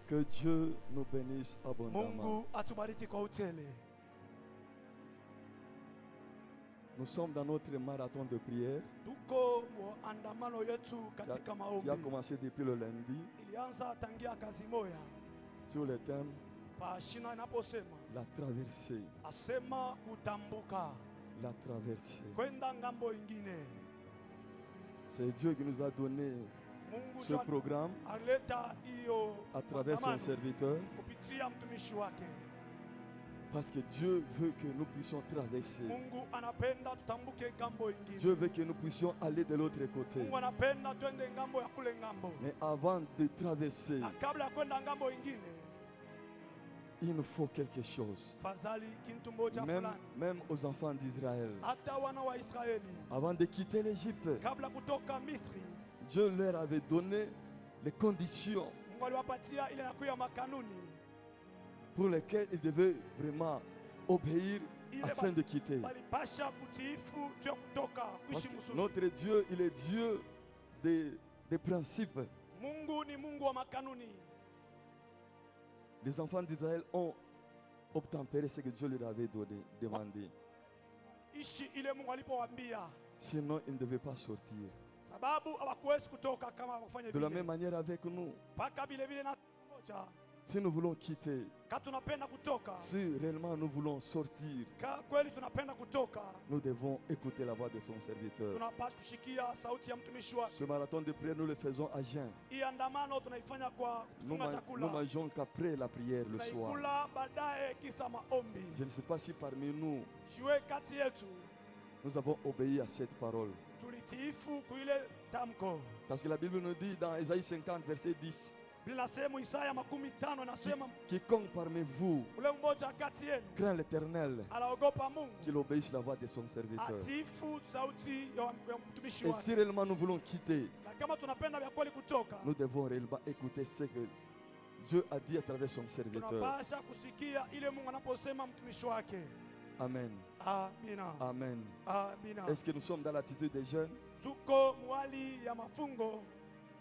Que Dieu nous bénisse abondamment. Mungu atubariki kwa utele. Nous sommes dans notre marathon de prière Tuko andamano yetu katika qui maombi. a commencé depuis le lundi Ilianza tangia kazi moya. sur le thème Pashina inaposema la traversée. asema kutambuka La traversée. kwenda ngambo ingine. C'est Dieu qui nous a donné Mungu ce programme aleta hiyo à travers son serviteur kupitia mtumishi wake. parce que Dieu veut que nous puissions traverser. Mungu anapenda tutambuke ngambo ingine. Dieu veut que nous puissions aller de l'autre côté. Mungu anapenda twende ngambo ya kule ngambo. Mais avant de traverser, Na kabla ya kwenda ngambo ingine, il nous faut quelque chose. fadhali kintu moja fulani. Même aux enfants d'Israël. Hata wana wa Israeli Avant de quitter l'Égypte, kabla kutoka Misri, Dieu leur avait donné les conditions Mungu aliwapatia ile nakuya makanuni pour lesquelles ils devaient vraiment obéir afin de quitter. balipasha kutiifu juu ya kutoka kuishi mzuri. Notre Dieu, il est Dieu des principes. Mungu ni Mungu wa makanuni. Les enfants d'Israël ont obtempéré ce que Dieu leur avait demandé. Ishi ile Mungu alipowaambia, Sinon, ils ne devaient pas sortir. sababu hawakuwezi kutoka kama hawafanya De la vile. même manière avec nous, Paka vile vile na moja, si nous voulons quitter, kama tunapenda kutoka, si réellement nous voulons sortir, kweli tunapenda kutoka, nous devons écouter la voix de son serviteur. tunapaswa kushikia sauti ya mtumishi wake. Ce marathon de prière, nous le faisons à jeun. Hii andamano tunaifanya kwa Nous kufunga chakula. mangeons qu'après la prière le soir. Tunaikula baadaye kisa maombi. Je ne sais pas si parmi nous, Jiwe kati yetu nous avons obéi à cette parole. tulitiifu kuile tamko. Parce que la Bible nous dit dans Isaïe 50, verset 10, Bila sehemu Isaya 15 nasema quiconque parmi vous ule mmoja kati yenu craint l'Éternel, anaogopa Mungu, qu'il obéisse la voix de son serviteur. atiifu sauti ya mtumishi Et wake. si réellement nous voulons quitter, Na kama tunapenda vya kweli kutoka, nous devons réellement écouter ce que Dieu a dit à travers son serviteur. tunapasha kusikia ile Mungu anaposema mtumishi wake. Amen. Amina. Amen. Amina. Est-ce que nous sommes dans l'attitude des jeunes Tuko mwali ya mafungo,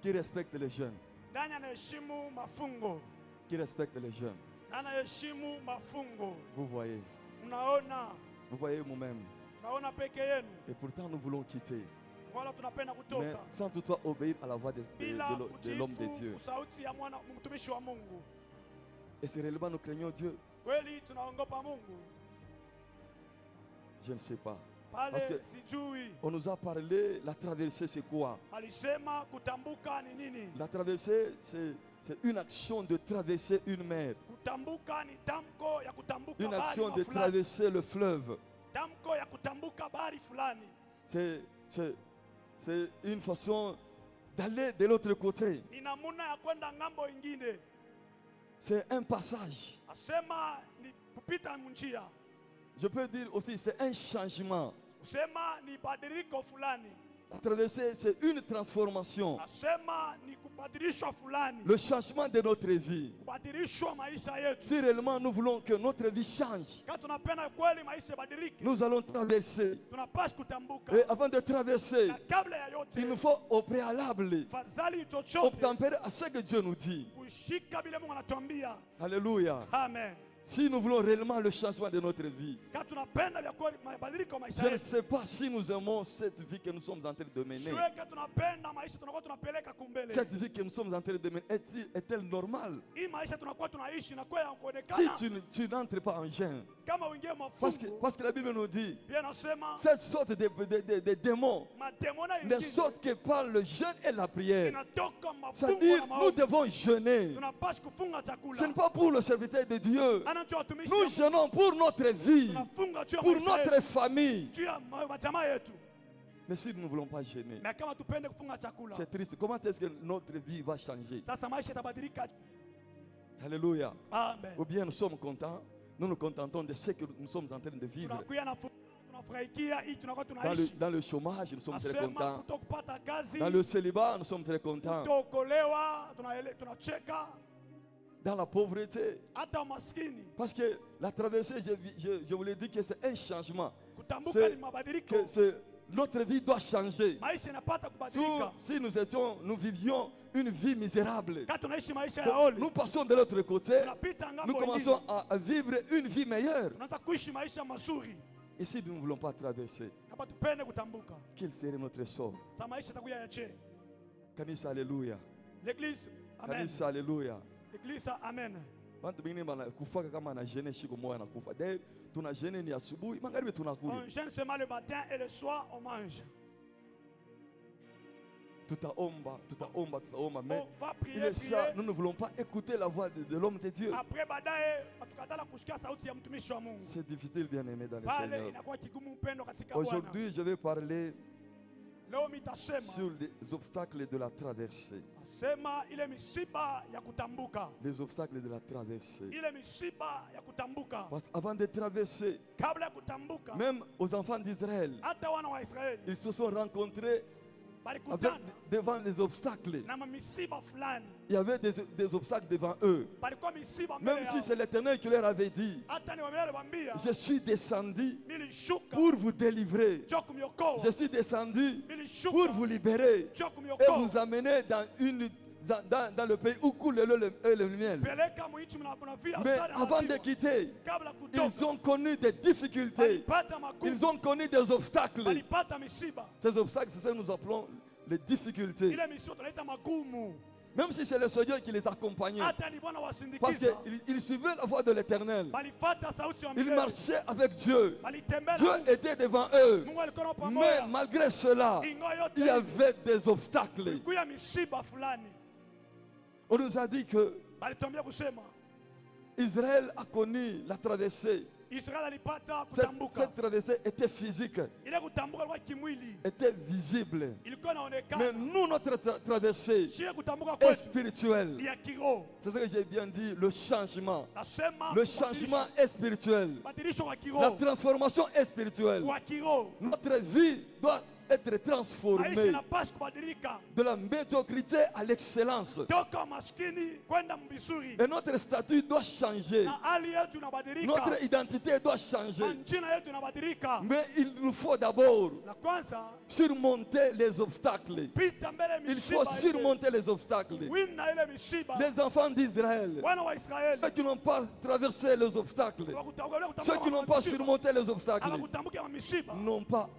qui respectent les jeunes? nani anaheshimu mafungo? Qui respectent les jeunes? Nani anaheshimu mafungo? Vous voyez, Vous voyez vous-même. Unaona peke yenu. Et pourtant nous voulons quitter. Wala tunapenda Mais kutoka sans toutefois obéir à la voix de bila l'homme de Dieu. kutiifu sauti ya mwana mtumishi wa Mungu. Et si réellement nous craignons Dieu, Kweli tunaogopa Mungu? je ne sais pas. Parce que Pale sijui. on nous a parlé, la traversée c'est quoi? Alisema kutambuka ni nini? La traversée c'est une action de traverser une mer. Kutambuka ni tamko ya kutambuka Une bahari action de fulani. traverser le fleuve. Tamko ya kutambuka bahari fulani. C'est une façon d'aller de l'autre côté. Ni namuna ya kwenda ngambo ingine. C'est un passage. Asema ni kupita njia. Je peux dire aussi c'est un changement. Asema ni badiliko fulani. La traversée c'est une transformation. Asema ni kubadilishwa fulani. Le changement de notre vie. Kubadilishwa maisha yetu. Si réellement nous voulons que notre vie change, Kama tunapenda kweli maisha badilike, nous allons traverser. tunapaswa kutambuka. Et avant de traverser, Na kabla ya yote, il nous faut au préalable fadhali chochote obtempérer à ce que Dieu nous dit. kushika bila Mungu anatuambia. Alléluia. Amen. Si nous voulons réellement le changement de notre vie, Kama tunapenda vya kweli mabadiliko maisha je ne yetu. sais pas si nous aimons cette vie que nous sommes en train de mener. Shweka tunapenda maisha tunakuwa tunapeleka kumbele. Cette vie que nous sommes en train de mener est-elle normale? Hii maisha tunakuwa tunaishi na kwa Si kuonekana tu n'entres pas en jeûne, kama wengine parce que mafungo. la Bible nous dit, Bien nasema cette sorte de démons mademona ne ingine sortent que par le jeûne et la prière. inatoka mafungo C'est-à-dire, na nous maombi. devons jeûner. Tunapaswa kufunga Ce n'est chakula. pas pour le serviteur de Dieu. Anajua watumishi Nous jeûnons pour notre vie, tunafunga juu ya pour maisha notre yetu, famille. juu ya majamaa yetu. Mais si nous ne voulons pas jeûner, Na kama tupende kufunga chakula, c'est triste. Comment est-ce que notre vie va changer? sasa maisha yatabadilika. Alléluia. Amen. Ou bien nous sommes contents, nous nous contentons de ce que nous sommes en train de vivre. Tunakuya na tunafurahikia hii tunakuwa tunaishi. Dans le chômage, nous sommes très Asema contents. kutokupata kazi, Dans le célibat, nous sommes très contents. kutokolewa, tunacheka, Dans la pauvreté. hata umaskini. Parce que la traversée, je vous l'ai dit que c'est un changement. Kutambuka ni mabadiliko. notre vie doit changer. maisha inapata kubadilika. Si nous vivions une vie misérable, Kati tunaishi maisha ya holi, nous passons de l'autre côté, tunapita nous ngambo commençons ingine, à vivre une vie meilleure. tunaanza kuishi maisha mazuri. Ici, nous ne voulons pas traverser. Hapa tupende kutambuka. Quel serait notre sort? Sa maisha takuya ya che. Kanisa, alléluia. L'église, amen. Kanisa, alléluia. L'église, amen. Watu wengine wanakufaka kama anajene siku moja anakufa. Dai tunajene ni asubuhi, magharibi tunakula. On jeûne seulement le matin et le soir on mange. Tutaomba, mais On va il prier, est ça, prier. nous ne voulons pas écouter la voix de l'homme de Dieu. Après baadaye atukatala kusikia sauti ya mtumishi wa Mungu. C'est difficile, bien aimé dans le Pale Seigneur. inakuwa kigumu mpendo katika Bwana. Aujourd'hui, je vais parler Leo mitasema sur les obstacles de la traversée. asema ile misiba ya kutambuka. Les obstacles de la traversée. Ile misiba ya kutambuka. Parce qu'avant de traverser, Kabla ya kutambuka, même aux enfants d'Israël, hata wana wa Israeli ils se sont rencontrés avec, balikutana devant les obstacles. na misiba fulani. Il y avait des obstacles devant eux. Balikuwa misiba mbele Même si yao. c'est l'Éternel qui leur avait dit, Hata ni wamele wambia, je suis descendu nilishuka pour vous délivrer. njoo kumiokoa. Je suis descendu pour Nilishuka vous libérer njoo et kumiokoa. vous amener dans le pays où coule le lait et le miel. Peleka muichi mnavia Mais sana avant de maziwa. quitter, Kabla ils kutoka ont connu des difficultés. balipata magumu, Ils ont connu des obstacles. balipata misiba. Ces obstacles, c'est ce que nous appelons les difficultés. Ile misiba tunaita magumu. Même si c'est le Seigneur qui les accompagnait. Hata ni Bwana Parce wasindikiza. qu'ils suivaient la voix de l'Éternel. Balifata sauti ya Ils milele. marchaient avec Dieu. Balitembea Dieu na Mungu. était devant eux. Mungu alikuwa nao Mais pamoja. malgré cela, Ingawa yote il y avait des obstacles. kuya misiba fulani. On nous a dit que Balituambia kusema Israël a connu la traversée. Israeli alipata Cette kutambuka. traversée était physique, Ile kutambuka ilikuwa kimwili. était visible. Ilikuwa Mais inaonekana. nous, notre traversée Shie kutambuka est kwetu spirituelle. ni ya kiroho. C'est ce que j'ai bien dit, le changement. Nasema Le changement est spirituel. badilisho wa La kiroho. transformation est spirituelle. Wa kiroho. Notre vie doit être Maisha transformée inapaswa kubadilika. de la médiocrité à l'excellence. Toka maskini kwenda mbizuri. Et notre statut doit changer. Na hali yetu inabadilika. Notre identité doit changer. Na njina yetu inabadilika. Mais il nous faut d'abord La kwanza surmonter les obstacles. pita mbele Il misiba. faut surmonter les obstacles. Wina ile misiba. Les enfants d'Israël, Wana wa Israeli. ceux qui n'ont pas traversé les obstacles, ceux qui n'ont pas surmonté les obstacles, abakutambuka misiba.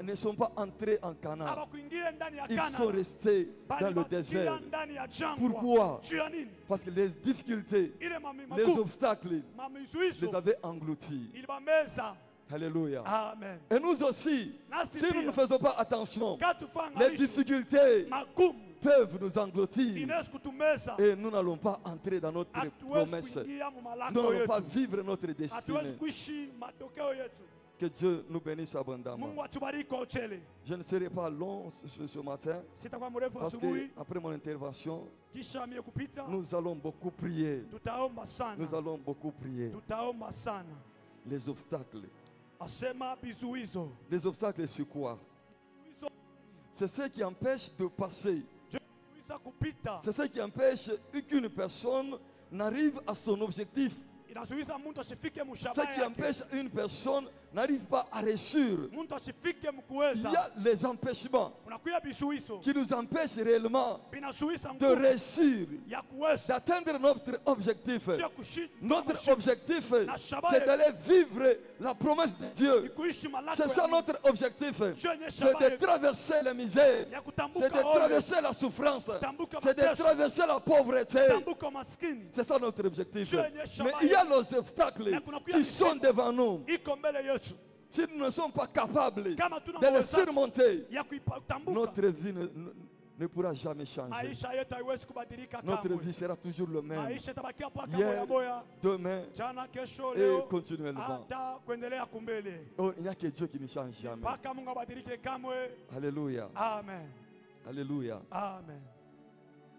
ne sont pas entrés en Canaan. Abakuingia ndani ya Ils sont Kana. restés dans le désert. Ndani ya jangwa. Pourquoi? Juu ya nini? Parce que les difficultés, Ile les magumu, obstacles mamizuizo les avaient engloutis. ilibameza. Alléluia. Amen. Et nous aussi, Nasi si nous ne pia faisons pas attention, katufanga les difficultés magumu peuvent nous engloutir inaweza kutumeza. et nous n'allons pas entrer dans notre Hatuwezi promesse. kuingia mu Nous malango n'allons pas yetu. vivre notre Hatuwezi destinée. kuishi matokeo yetu. Que Dieu nous bénisse abondamment. Mungu atubariki kwa uchele. Je ne serai pas long ce matin Sitakuwa mrefu parce asubuhi. qu'après mon intervention, Kisha mie kupita nous allons beaucoup prier. tutaomba sana. Nous allons beaucoup prier. Tutaomba sana. Les obstacles. Asema bizuizo. Les obstacles, c'est quoi? Bizuizo C'est ce qui empêche de passer. bizuiza kupita. C'est ce qui empêche qu'une personne n'arrive à son objectif. Inazuiza mtu asifike Ce mshabaha qui yake. empêche une personne n'arrive pas à réussir. Mtu asifike Il mkuweza. y a les empêchements Unakuya bizuizo. qui nous empêchent réellement Binazuiza de nguvu réussir, ya kuweza. d'atteindre notre objectif. Sio kushinda. Notre objectif, c'est d'aller vivre la promesse de Dieu. Ni kuishi malako C'est ça ya Mungu. notre objectif. Sio yenye C'est shabaha de traverser la misère. ya C'est kutambuka de ole. traverser la souffrance. Tambuka C'est de mateso. traverser la pauvreté. Tambuka maskini. C'est ça notre objectif. Sio yenye Mais shabaha il y a yetu. les obstacles Na kuna kuya qui sont misiba. devant nous. Iko mbele yetu. Si nous ne sommes pas capables Kama tuna de les uwezo surmonter, ya kutambuka. notre vie ne pourra jamais changer. Maisha yetu haiwezi kubadilika Notre kamwe. vie sera toujours le même. Maisha itabakia paka Hier, moya moya. demain Jana, kesho, et leo continuellement. hata kuendelea kumbele. Oh, il n'y a que Dieu qui ne change jamais. Mpaka Mungu abadilike kamwe. Alléluia. Amen. Alléluia. Amen.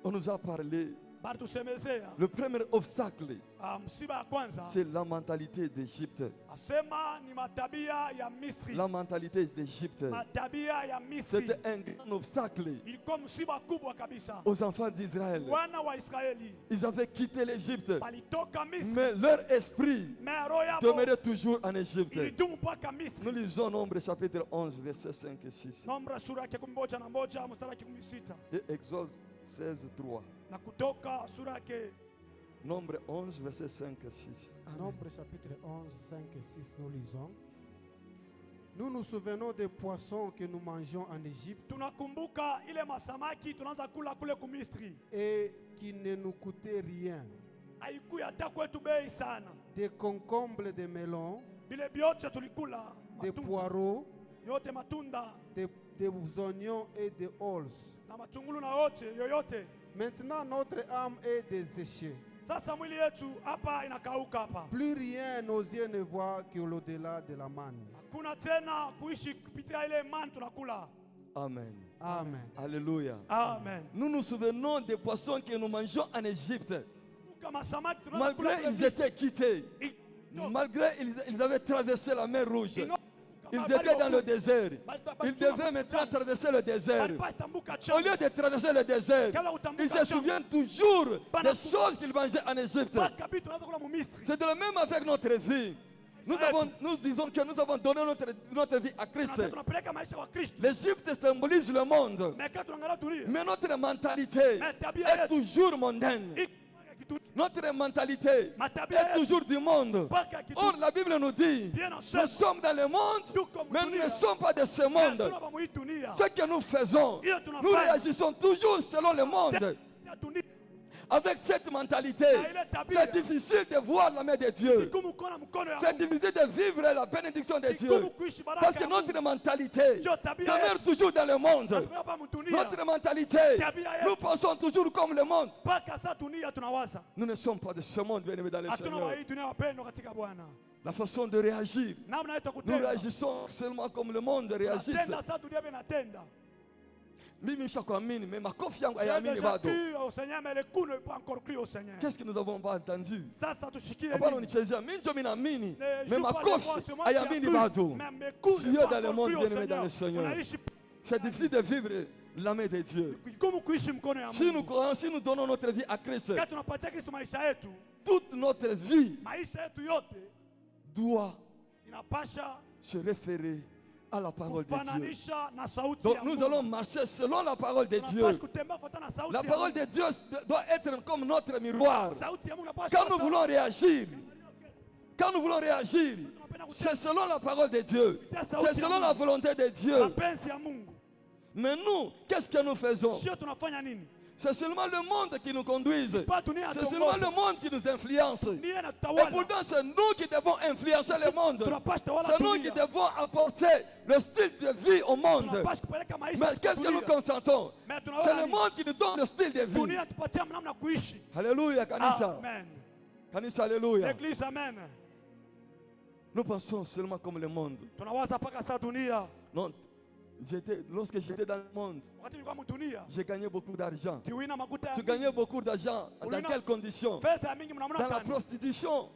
On nous a parlé Balitusemezea. Le premier obstacle, Msiba ya kwanza c'est la mentalité d'Égypte. asema ni matabia ya Misri. La mentalité d'Égypte. Matabia ya Misri C'était un grand obstacle ilikuwa msiba kubwa kabisa. aux enfants d'Israël. Wana wa Israeli Ils avaient quitté l'Égypte, balitoka Misri, mais leur esprit mais roho yao demeurait toujours en Égypte. ilidumu mpaka Nous Misri. lisons Nombre chapitre 11, versets 5 et 6. Nombre sura yake 11 mstari wake 16 Et Exode 16, 3. na Kutoka sura yake Nombre 11, versets 5 et 6. Amen. Nombre chapitre 11, 5 et 6, nous lisons. Nous nous souvenons des poissons que nous mangeons en Égypte tunakumbuka ile masamaki tunaanza kula kule ku Misri, et qui ne nous coûtaient rien. haikuwa hata kwetu bei sana. Des concombres, des melons, Vile vyote tulikula, des matunda poireaux, yote, matunda des oignons et des halles. na matungulu na yote yoyote. Maintenant, notre âme est desséchée. Sasa mwili yetu hapa inakauka hapa, Plus rien nos yeux ne voient que l'au-delà de la manne. hakuna tena kuishi kupitia ile mani tunakula. Amen. Amen. Alléluia. Amen. Nous nous souvenons des poissons que nous mangeons en Égypte. Kama samaki tunaanza kula Malgré kule ils étaient quittés, Misri. malgré ils avaient traversé la mer Rouge, Ino- ils kama étaient dans le bali- désert. bali- Ils bali- devaient maintenant traverser le désert. bali- tambuka Au chamba. lieu de traverser le désert, Kabla utambuka ils se chamba. souviennent toujours Bana- des choses qu'ils mangeaient en Égypte. Mpaka vitu tunaanza kula mu Misri. C'est de la même avec notre vie. Nous disons que nous avons donné notre vie à Christ. Tunasema tunapeleka maisha kwa Kristo. L'Égypte symbolise le monde. Mais quand tunaangalia dunia, Mais notre mentalité mais tabia est yetu toujours mondaine. mpaka kitu Notre mentalité matabia est yetu toujours du monde. mpaka kitu Or, la Bible nous dit, bien nous ensemble. sommes dans le monde, mais nous ne sommes pas de ce monde. Tunaba mu hii dunia. Ce que nous faisons, Hiyo tunafanya. nous réagissons toujours selon le monde. Ya dunia. Avec cette mentalité, Na ile tabia. c'est difficile de voir la main de Dieu. Vigumu kuona mkono ya C'est Mungu. difficile de vivre la bénédiction de Dieu. Vigumu kuishi baraka Parce que ya Mungu. notre mentalité Ndio tabia demeure yetu. toujours dans le monde. Tunatoka hapa mu dunia. Notre mentalité, Tabia yetu. nous pensons toujours comme le monde. Mpaka saa dunia tunawaza. Nous ne sommes pas de ce monde, bien-aimés dans le Hatuna Seigneur. wa hii dunia wapendwa katika Bwana. La façon de réagir, Namna yetu ya nous kutenda. réagissons seulement comme le monde réagisse. Tunatenda saa dunia inatenda. Mimi nishakuamini, mais makofi yangu J'ai hayaamini déjà bado. cru au Seigneur, mais le coup n'est pas encore cru au Seigneur. Qu'est-ce que nous n'avons pas entendu? Sasa tushikie Hapana nini? unichezea, mimi ndio naamini, Ne mais joue pas les makofi voix, c'est moi qui ai hayaamini cru. bado. Mais mes coups Dieu n'est dans pas le encore monde, cru au bien-aimé dans le Seigneur. Unaishi C'est difficile de vivre la main de Dieu. vigumu kuishi mkono ya Si nous Mungu. croyons, si nous donnons notre vie à Christ, Kati tunapatia Kristo maisha yetu, toute notre vie maisha yetu yote doit inapasha se référer à la parole de Dieu. kufananisha na sauti Donc ya nous Mungu. allons marcher selon la parole de Dieu. Tunapasha kutembea kufuatana na sauti La ya parole Mungu. de Dieu doit être comme notre miroir. Sauti ya Mungu inapasha Quand nous kuwa voulons réagir, quand nous voulons réagir, c'est selon la parole de Dieu. C'est selon la volonté de Dieu. mapenzi ya Mungu. Mais nous, qu'est-ce que nous faisons? Sio tunafanya nini? C'est seulement le monde qui nous conduise. Pas dunia C'est seulement le tuongoze. monde qui nous influence. Nia Et inatutawala. pourtant, c'est nous qui devons influencer le monde. Tunapasha tawala C'est nous qui dunia. devons apporter le style de vie au monde. Tunapasha kupeleka maisha Mais qu'est-ce que nous dunia. consentons? Mais C'est tunaona le nini? monde qui nous donne le style de vie. Dunia tupatia namna kuishi. Alléluia, Kanisa. Amen. Kanisa, Alléluia. L'église, amen. Nous pensons seulement comme le monde. Tunawaza paka saa dunia. Non, lorsque j'étais dans le monde, Wakati nilikuwa mu dunia, j'ai gagné beaucoup d'argent. kiwina makuta ya Tu mingi. gagnais beaucoup d'argent. Dans Ulina- quelles conditions? Pesa ya mingi mnamuna Dans la tani. prostitution,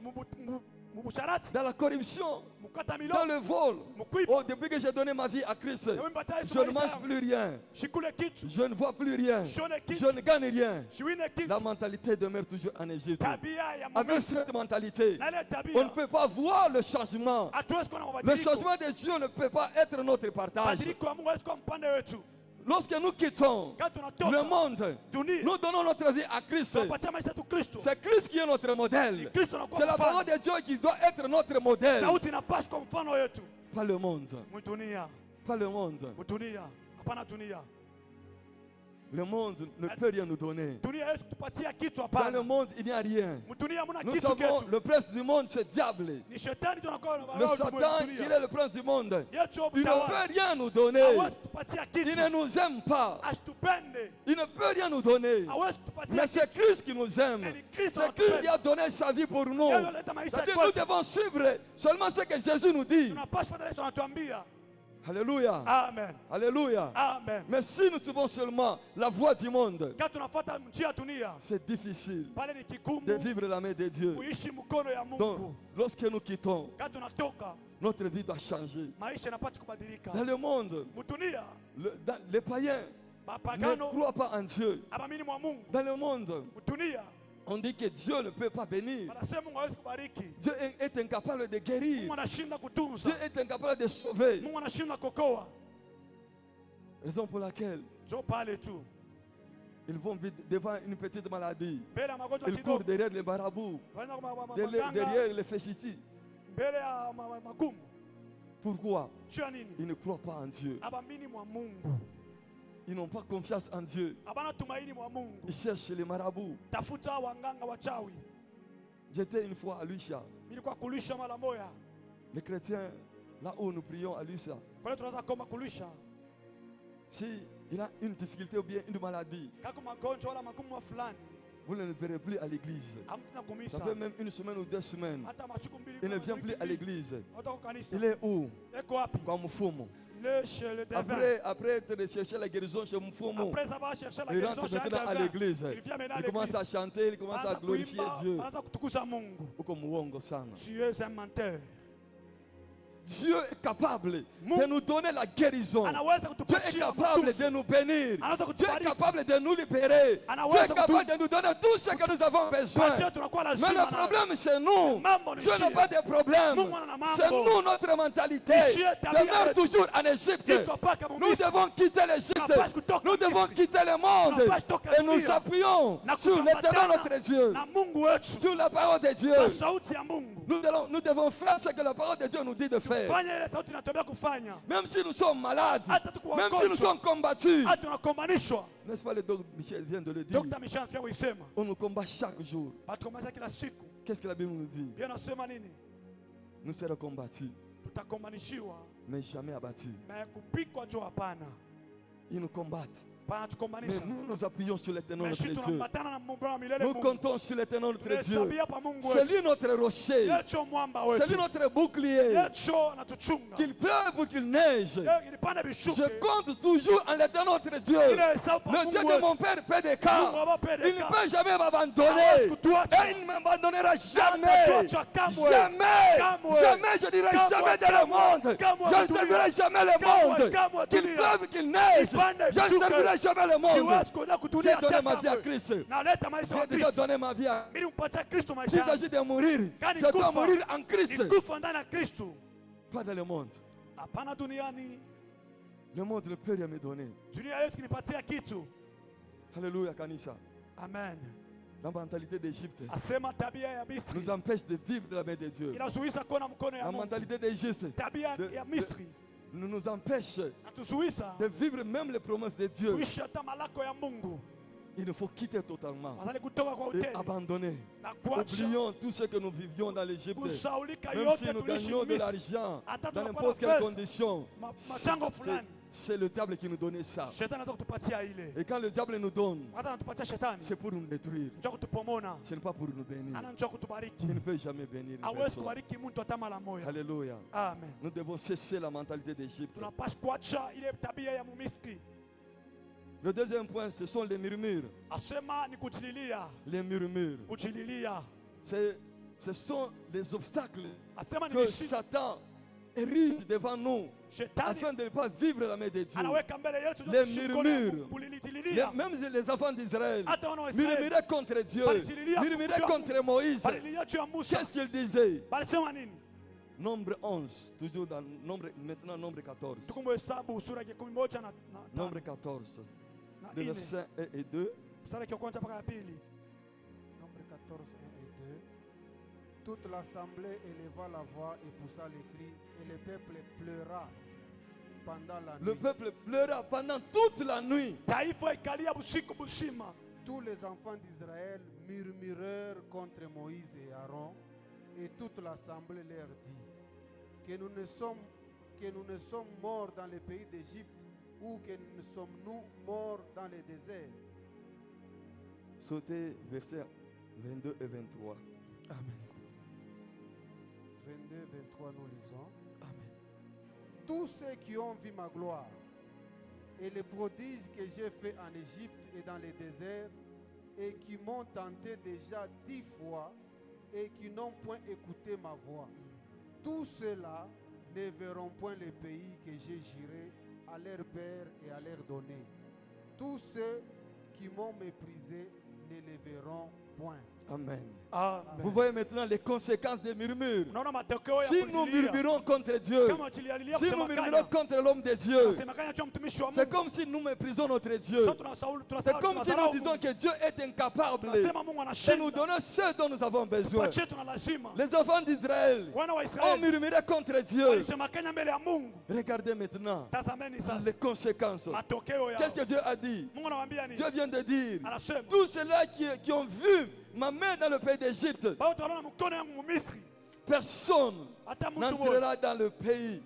Mubusharati, dans la corruption, mukata dans milo, le vol. mukwiba. Oh, depuis que j'ai donné ma vie à Christ, Na wimba tayo je ne maisha mange yangu. plus rien. Shikule kitu, Je ne vois plus rien. shone Je kitu, ne gagne rien. shiwine kitu. La mentalité demeure toujours en Égypte. Tabia ya Avec Misri. cette mentalité, Na ile on ne tabia. peut pas voir le changement. Hatuwezi kuona Le mabadiliko. changement de Dieu ne peut pas être notre partage. Mabadiliko ya Mungu hawezi kuwa mpande wetu. Lorsque nous quittons Kati le tunatoka monde, dunia, nous donnons notre vie à Christ. tunapatia maisha yetu Kristo. C'est Christ qui est notre modèle. Kristo anakuwa C'est la mfano. parole de Dieu qui doit être notre modèle. Sauti inapaswa kwa mfano wetu. Pas le monde. Mudunia, Pas le monde. mudunia. Hapana dunia. Le monde ne peut rien nous donner. Dunia haiwezi kutupatia kitu Dans le hapana. monde, il n'y a rien. Mudunia hamuna Nous kitu savons, ketu. le prince du monde, c'est diable. Ni shetani tu anakuwa na Le roho Satan, dunia. il est le prince du monde. Yesu Il ne mtawala. peut rien nous donner. Hawezi kutupatia Il ne kitu. nous aime pas. Asitupende. Il ne peut rien nous donner. Hawezi kutupatia Mais kitu. c'est Christ qui nous aime. Mais Christ C'est Christ qui anatupenda. a donné sa vie pour nous. Yeye analeta maisha C'est-à-dire kwetu. nous devons suivre seulement ce que Jésus nous dit. Tunapaswa fuata Yesu anatuambia. Alléluia. Amen. Alléluia. Amen. Mais si nous suivons seulement la voie du monde, Quand tunafuata njia ya dunia, c'est difficile pale ni de kigumu vivre la main de Dieu. kuishi mkono ya Donc, Mungu. lorsque nous quittons, Quand tunatoka, notre vie doit changer. maisha yanapata kubadilika. Dans le monde, Mudunia, les païens ne bapagano croient pas en Dieu. abamini mwa Mungu. Dans le monde, Mudunia, on dit que Dieu ne peut pas bénir. wanasema Mungu hawezi kubariki. Dieu est incapable de guérir. Mungu anashinda kutunza. Dieu est incapable de sauver. Mungu anashinda kokoa. Raison pour laquelle Jo pale tu. ils vont vite devant une petite maladie. Mbele ya magonjwa Ils courent kidogo. derrière les marabouts, Wanaenda kwa maganga, derrière les fétichiers. mbele ya magumu. Pourquoi? Juu ya nini? Ils ne croient pas en Dieu. Abamini mwa Mungu. Ils n'ont pas confiance en Dieu. Abana tumaini mwa Mungu. Ils cherchent les marabouts. Tafuta wanganga wachawi. J'étais une fois à Lucia. Nilikuwa kulisha mara moja. Les chrétiens, là où nous prions à Lucia, Kwa hiyo tunaweza koma kulisha. si il a une difficulté ou bien une maladie, Kako magonjwa wala magumu fulani. vous ne le verrez plus à l'église. Hamtuna Ça kumisa. fait même une semaine ou 2 semaines. Hata machuku mbili. Il ne vient plus à l'église. Hata kwa kanisa. Il est où? Eko wapi? Kwa Mfumo. Il est chez le devin. Après être cherché la guérison chez Mfumo, Après ça va chercher la il guérison rentre chez un maintenant à devin. l'église. Il vient maintenant à Il commence à l'église. chanter, il commence à Anaanza glorifier kuimba, Dieu. anaanza kutukuza Mungu. Uko muongo sana. Tu es un menteur. Dieu est capable de Mungu nous donner la guérison. anaweza Dieu est kutupatia capable utunzi. de nous bénir. Anaweza Dieu est kutubariki. capable de nous libérer. Dieu Anaweza est capable de nous donner tout ce que nous avons besoin. Patia tunakuwa Mais lazima le nayo. problème c'est nous. Mambo ni Dieu n'a shida. pas de problème. Mungu ana mambo. C'est nous, notre mentalité. Ishie tabia Demeure yetu. toujours en Égypte. Iko paka Nous Misri. devons quitter l'Égypte. Tunapaswa kutoka Nous devons Misri. quitter le monde. Tunapaswa kutoka Et nous dunia. appuyons Na sur l'éternel kutambatana notre Dieu. na Mungu wetu. Sur la parole de Dieu. Kwa sauti ya Mungu. Nous devons faire ce que la parole de Dieu nous dit de faire. Fanya ile sauti inatembea kufanya. Même si nous sommes malades, Hata tuko même si wagonjwa. nous sommes combattus. Hata tunakombanishwa. N'est-ce pas, le docteur Michel vient de le dire. Dr. Michel anataka kuisema. On nous combat chaque jour. Batukombanisha kila siku. Qu'est-ce que la Bible nous dit? Biblia inasema nini? Nous serons combattus, Tutakombanishiwa. mais jamais abattus. Na kupikwa juu hapana. Ils nous combattent. Pana Mais tukombanisha. nous nous appuyons sur l'éternel Na notre sisi Dieu. tunambatana na Mungu wa milele Nous Mungu. comptons sur l'éternel notre Dieu. Tunahesabia pa Mungu C'est wetu. lui notre rocher. Yecho mwamba C'est lui wetu. notre bouclier. Yecho anatuchunga. Qu'il pleuve ou qu'il neige. Ilipanda bishuke. Je compte toujours en l'éternel notre Dieu. Inahesabu pa Le Mungu Dieu de wetu. mon père, Père des Mungu cas. wa baba Il ne PDK. peut jamais m'abandonner. Hawezi kutuacha. Et il ne m'abandonnera jamais. Hatatuacha kamwe. Jamais. Kamwe. Jamais je dirai Kamwe, jamais dans le kamwe. monde. Kamwe, Je ne dunia. servirai jamais le Kamwe, monde. kamwe, Qu'il dunia. pleuve, qu'il neige. Ipande Je ne bishuke. servirai jamais le monde. Siwezi kuenda kutulia J'ai donné ma vie à kamwe. Christ. Naleta maisha J'ai wa déjà Kristo. donné ma vie à Ili umpatie Kristo maisha S'il yangu. s'agit de mourir, Kani je dois kufa. mourir en Christ. Nikufa ndani ya Kristo. Pas dans le monde. Hapana duniani. Le monde ne peut rien me donner. Dunia haiwezi kunipatia kitu. Alléluia, Kanisa. Amen. La mentalité d'Égypte Asema tabia ya Misri nous empêche de vivre de la main de Dieu. inazuisa kuona mkono ya La Mungu. mentalité d'Égypte Tabia ya Misri nous empêche natuzuisa de vivre même les promesses de Dieu. kuishi hata malako ya Mungu. Il nous faut quitter totalement Fadhali kutoka kwa et hoteli abandonner. na kuacha Oublions tout ce que nous vivions dans l'Égypte. kusaulika Même yote si nous tulishi gagnions de Misri. l'argent Hata dans tunapata n'importe quelle pesa, condition, machango fulani, c'est le diable qui nous donnait ça. shetani anaweza kutupatia ile. Et quand le diable nous donne, Hata anatupatia shetani c'est pour nous détruire. njoo kutupomona, Ce n'est pas pour nous bénir. ana njoo kutubariki. Il ne peut jamais bénir une Hawezi personne. kubariki mtu hata mara moja. Alléluia. Amen. Nous devons cesser la mentalité d'Égypte. Tunapaswa kuacha ile tabia ya Mumisri. Le deuxième point, ce sont les murmures. Asema ni kujililia, Les murmures. kujililia. Ce sont les obstacles Asema ni que misi. Satan érige devant nous Shetani afin de ne pas vivre la main de Dieu. anaweka mbele yetu Les tushikone murmures. kulililia. Même les enfants d'Israël Hata wana wa Israeli murmuraient contre Dieu, murmuraient contre Moïse. balilia juu ya Musa. Qu'est-ce qu'ils disaient? Balisema nini? Nombre 11, toujours dans maintenant nombre 14. Tukumbu Hesabu sura ya 11 na Nombre 14, le 4. verset 1 et 2. Mstari wa kwanza mpaka ya pili. Nombre 14, 1 et 2. Toute l'assemblée éleva la voix et poussa les cris, et le peuple pleura pendant la nuit. Le peuple pleura pendant toute la nuit. Taifa ikalia busiku busima. Tous les enfants d'Israël murmurèrent contre Moïse et Aaron, et toute l'assemblée leur dit que nous ne sommes morts dans le pays d'Égypte, ou que nous sommes-nous morts dans le désert. Sautez versets 22 et 23. Amen. 22, 23, nous lisons. Amen. tous ceux qui ont vu ma gloire et les prodiges que j'ai faits en Égypte et dans les déserts, et qui m'ont tenté déjà 10 fois et qui n'ont point écouté ma voix, tous ceux-là ne verront point le pays que j'ai juré à leur père et à leur donner. Tous ceux qui m'ont méprisé ne le verront point. Amen. Amen. Vous voyez maintenant les conséquences des murmures. Unaona matokeo ya Si nous kulilia. murmurons contre Dieu, Kama tulialilia si nous kusema murmurons kanya, contre l'homme de Dieu, kusema kanya cha mtumishi wa c'est Mungu. comme si nous méprisons notre Dieu. Sasa tunasaulu C'est comme si nous tunasahau disons que Dieu est incapable tunasema Mungu de nous anashinda. donner ce dont nous avons besoin. Pache tuna lazima. Les enfants d'Israël Wana wa ont Israeli murmuré contre Dieu. walisema kanya mbele ya Mungu. Regardez maintenant Tazameni les sasa conséquences. matokeo yao. Qu'est-ce que Dieu a dit? Mungu anawaambia nini? Dieu vient de dire, Anasema tous ceux-là qui ont vu ma main dans le pays d'Égypte, bao utaona mkono yangu Misri. personne Hata mtu mmoja n'entrera dans le pays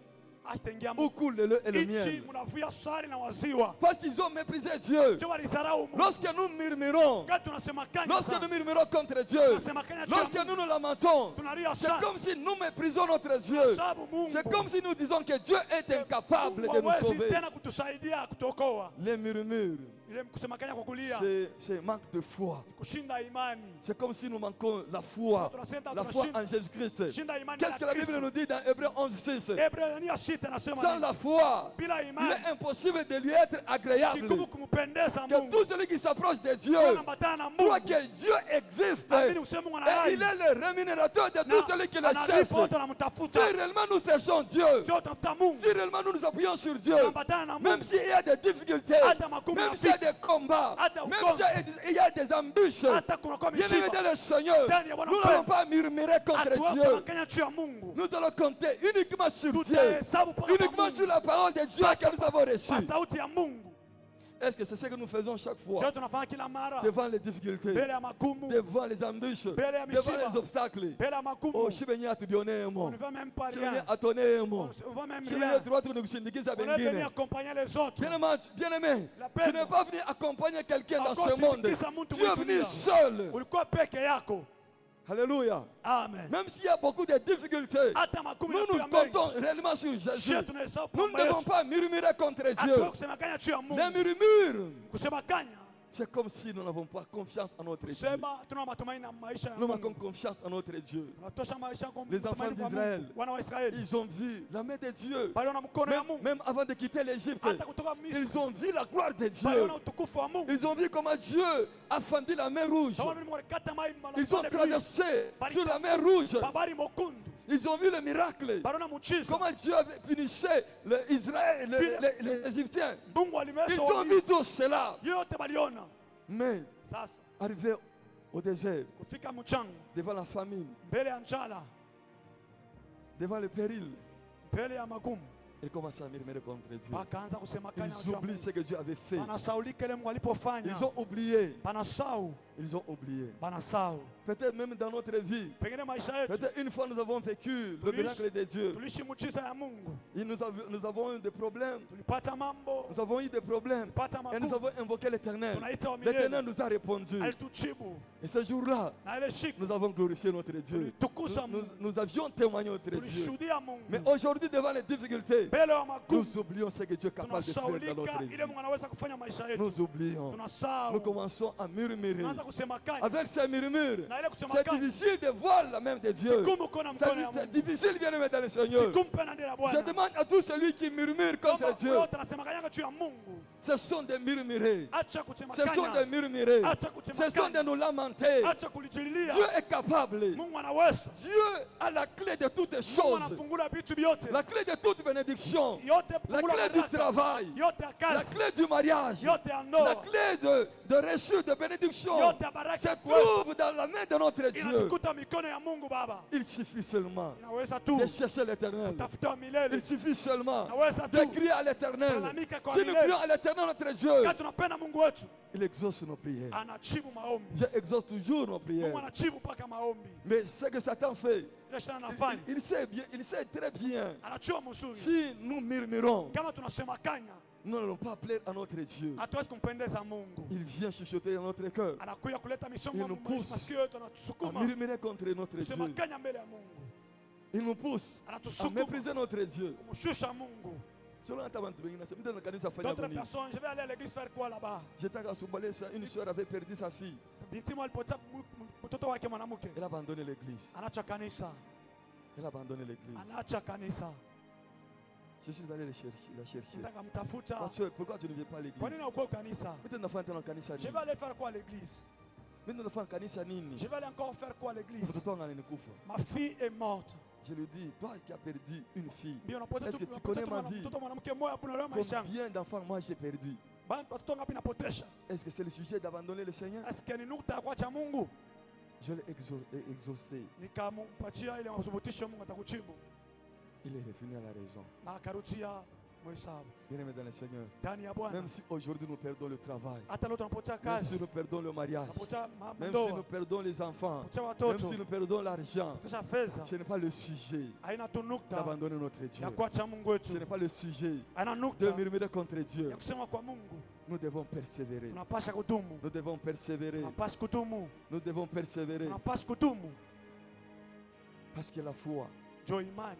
asitengia où coule le lait et le nchi miel. mnavuya sali na waziwa. Parce qu'ils ont méprisé Dieu. Ndio walisarau Mungu. Lorsque nous murmurons, Wakati tunasema kanya lorsque sana. nous murmurons contre Dieu, Tunasema kanya cha lorsque Mungu. nous nous lamentons, Tunalia c'est sana. comme si nous méprisons notre Dieu. Sababu Mungu. C'est comme si nous disons que Dieu est incapable Mungu de nous hawezi sauver. tena kutusaidia kutokoa. Les murmures, Ile kusema kanya kwa kulia c'est manque de foi. kushinda imani. C'est comme si nous manquons la foi. La foi en Jésus-Christ. Shinda imani. Qu'est-ce que la Bible nous dit dans Hébreux 11:6? Ebrania 6 anasema Sans nini? la foi, Bila il imani est impossible de lui être agréable. kigumu kumpendeza Que Mungu. tout celui qui s'approche de Dieu Anaambatana na croit Mungu. que Dieu existe. Amini useme Mungu ana Et hai. il est le rémunérateur de tout celui qui le cherche. Anaripota na Si mtafuta. réellement nous cherchons Dieu, Sio tafuta Mungu. si réellement nous nous appuyons sur Dieu, Anaambatana na même Mungu. s'il y a des difficultés, Hata magumu même s'il y a yapita. des combats, Hata même ukomvi. s'il y a des embûches, Hata kuna kwa bien aimé misiba. dans le Seigneur, Ndani ya Bwana nous mpendwa. n'allons pas murmurer contre Hatuwezi Dieu. kufanya juu ya Mungu. Nous allons compter uniquement sur Dieu, Tutahesabu kwa uniquement sur la parole de Dieu que nous avons reçue. kwa sauti ya Mungu. Est-ce que c'est ce que nous faisons chaque fois Sio tunafanya kila mara devant les difficultés, mbele ya magumu, devant les embûches, mbele ya devant misiba, les obstacles? mbele ya magumu. Oh, shibenye atubionemo, On ne va même pas shibenye rien. atonemo, On va même shibenye rien. tuwatu kukushindikiza On est venu bengine. accompagner les autres. Bien-aimé, La tu peine. n'es pas venu accompagner quelqu'un dans Encore ce monde. sindikiza mtu Tu es mwingine. venu seul. Ulikuwa peke yako. Alléluia. Amen. Même s'il y a beaucoup de difficultés, Hata magumu nous nous ya mengi. comptons réellement sur Jésus. Sio tunahesabu Nous ne kwamba devons Yesu. pas murmurer contre Dieu. Hatuwezi kusema kanya juu ya Les Mungu. murmures, Kusema kanya. c'est comme si nous n'avons pas confiance en notre Dieu. Kusema tuna matumaini na maisha ya Nous manquons Mungu. confiance en notre Dieu. Tunatosha maisha kwa Les enfants matumaini kwa d'Israël, Mungu. Wana wa Israeli. ils ont vu la main de Dieu. Baliona mkono ya Même, Mungu. même avant de quitter l'Égypte, Hata kutoka Misri. ils ont vu la gloire de Dieu. Baliona utukufu wa Mungu. Ils ont vu comment Dieu a fendu la mer rouge. Kama vile mwalikata mai Ils ont traversé sur la mer rouge. Babari mokundu. Ils ont vu le miracle. Baliona muujiza. Comment Dieu avait punissé Israël, les Égyptiens. Mungu Ils alimesha ont vu tout cela. yote baliona. Mais Sasa arrivé au désert, kufika mchanga devant la famine, mbele ya njala, devant le péril, mbele ya magumu, ils commencent à murmurer contre Dieu. wakaanza kusema kanya Ils juu ya oublient Mungu. ce que Dieu avait fait. Wanasaulika ile Mungu alipofanya. Ils ont oublié. Banasahau, Ils ont oublié. banasahau. Peut-être même dans notre vie, Pengine maisha yetu peut-être une fois nous avons vécu le Tulish- miracle de Dieu. tuliishi muujiza ya Mungu. Et nous avons eu des problèmes. Tulipata mambo, Nous avons eu des problèmes. tulipata Et nous magumu. avons invoqué l'Éternel. Tunaita wa L'Éternel milele. nous a répondu. Alitujibu. Et ce jour-là, Na ile siku nous avons glorifié notre Dieu. tulitukuza Nous, Mungu. nous avions témoigné notre Dieu. Tulishuhudia Mungu. Mais aujourd'hui, devant les difficultés, Mbele ya magumu nous oublions ce que Dieu est capable de faire dans tunasaulika notre ile vie. Mungu anaweza kufanya maisha yetu. Nous oublions. Nous Tunasahau. commençons à murmurer. Tunaanza kusema kanya. Avec ces murmures, Na ile kusema c'est kanya. difficile de voir la main de Dieu. Vigumu kuona mkono ya C'est Mungu. difficile, bien aimé dans le Seigneur. Vigumu pena ndela Je Bwana. demande à tout celui qui murmure contre Kama Dieu, wote anasema kanya juu ya Mungu. ce sont des murmurés. Acha kusema Ce sont des kanya. murmurés. Acha kusema Ce sont kanya. de nous lamenter. Acha kulijililia. Dieu est capable. Mungu anaweza. Dieu a la clé de toutes Mungu choses. anafungula vitu vyote. La clé de toute bénédiction. Yote La fungula clé du baraka. travail. Yote ya La kazi. clé du mariage. Yote ya La ndoa. clé de reçu, de bénédiction Yote ya baraka se ya kuweza. trouve dans la main de notre Dieu. Inatukuta mikono ya Mungu Baba. Il suffit seulement Inaweza tu. de chercher l'Éternel. Tafuta wa Il milele. suffit seulement Inaweza de tu. crier à l'Éternel. Lalamika kwa Si nous milele. crions à l'Éternel, notre Dieu, Kati tunapenda Mungu wetu. il exauce nos prières. Anajibu maombi. Dieu exauce toujours nos Mungu prières. anajibu mpaka maombi. Mais ce que Satan fait, Ile shetani anafanya. il sait bien, il sait très bien. Anachua mzuri. Si nous murmurons, Kama tunasema kanya, nous n'allons pas plaire à notre Dieu. hatuwezi kumpendeza Mungu. Il vient chuchoter dans notre cœur, Anakuja kuleta misongo Il nous pousse masikio yetu à anatusukuma. murmurer contre notre Kusema Dieu. kanya mbele ya Mungu. Il nous pousse à anatusukuma mépriser notre Dieu. kumshusha Mungu. D'autres personnes, je vais aller à l'église faire quoi là-bas? Une soeur avait perdu sa fille. Binti moja alipoteza mtoto wake mwanamke. Elle a abandonné l'église. Anaacha kanisa. Elle a abandonné l'église. Anaacha kanisa. Je suis allé la chercher. Nataka mtafuta. Pasteur, pourquoi tu ne viens pas à l'église? Kwa nini hauko kanisa? Je vais aller faire quoi à l'église? Je vais aller encore faire quoi à l'église? Ma fille est morte. Je lui dis, toi qui as perdu une fille, Ndio unapoteza est-ce que tu tu connais ma vie? mtoto mwanamke mmoja hapo na maisha yangu. Combien d'enfants moi j'ai perdu? Watoto ngapi napotesha? Est-ce que c'est le sujet d'abandonner le Seigneur? Est-ce que ni nukta ya kuacha Mungu? Je l'ai exaucé. Nikampatia ile masubutisho Mungu atakujibu. Il est revenu à la raison. Na akarudia mhesabu. Bien-aimé dans le Seigneur. Ndani ya Bwana. Même si aujourd'hui nous perdons le travail, Hata leo tunapoteza même kazi. si nous perdons le mariage, Tunapoteza même si nous ndoa. perdons les enfants, Tunapoteza même watoto. si nous perdons l'argent, Tunapoteza fedha. ce n'est pas le sujet Haina tu nukta d'abandonner notre Dieu. ya kuacha Mungu Ce wetu. n'est pas le sujet Haina de nukta murmurer contre Dieu. ya kusema kwa Mungu. Nous devons persévérer. Tunapasha kudumu. Nous devons persévérer. Tunapasha kudumu. Nous devons persévérer. Tunapasha kudumu. Parce que la foi, Jo imani.